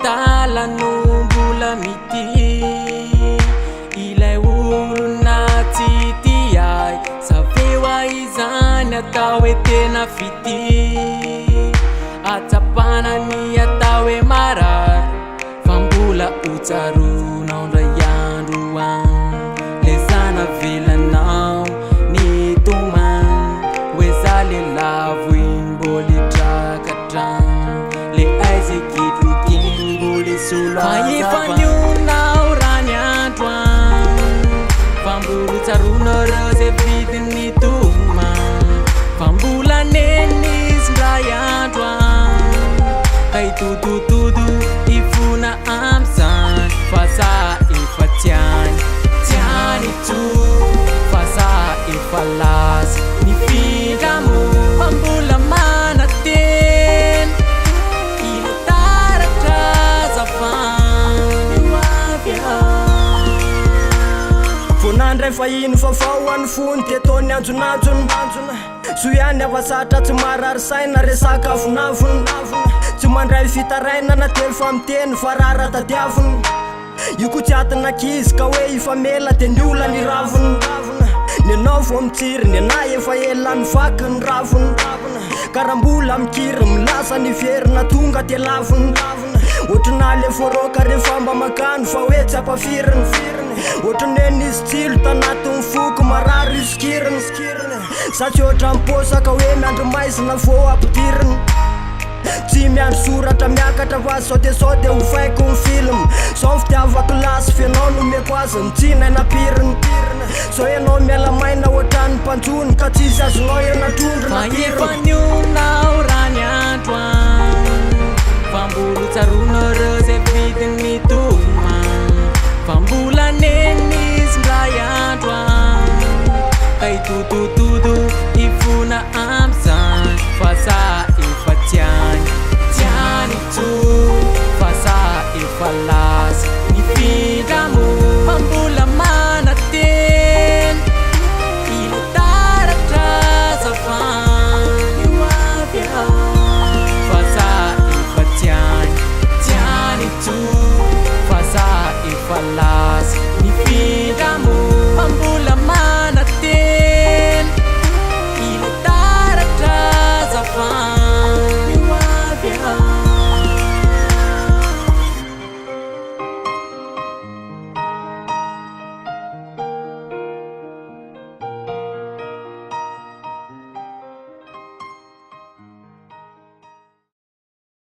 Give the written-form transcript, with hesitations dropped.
tala no mbola mity ilay olona tsy tiay saveo izany atao hoe tena fity atsapana ny atao hoe marary fa mbola hotsaronao ndray andro any le zana velanao ny tomany hoe za le lavo imboly trakatrano le aizy kitrokiny mboly solo fa ifanionao raha ny andro any fa mbola hotsaronao reo zay vidiny tomany fa mbola nenizy ndray andro any ka itototodo ifona am'zany fa za efa tiany to fa za efa laza nifingamo fa mbola manateny ila taratra zafany mavia vonandray fa ino fa fahoany fony te tony anjonanjony so ihany avasatra tsy marary saina resaka afonavony tsy mandray fitaraina na telo fa miteny fa rara tadiavony io ko tsy atin'ankizy ka hoe ifamela de ny ola ny ravony ny anao vo mitsiry ny anay efa ela ny vaky ny ravony karambola mikiry milaza ny verina tonga de lavony ohatrana le foroka rehefa mba makano fa hoe tsy apafiriny ohatrany izy tsilo tanatin'ny foko marary izy kiriny sa tsy ohatra miposaka hoe miandro maizina vo ampidiriny tsy miandro soratra miakatra fa sao de ho faiko ny film sao fitiavako lasy fianao no meko azy mitsina napiriny sao ianao miala maina ohatrany mpanjony ka tsisy azonao anatrondro fa ifanionao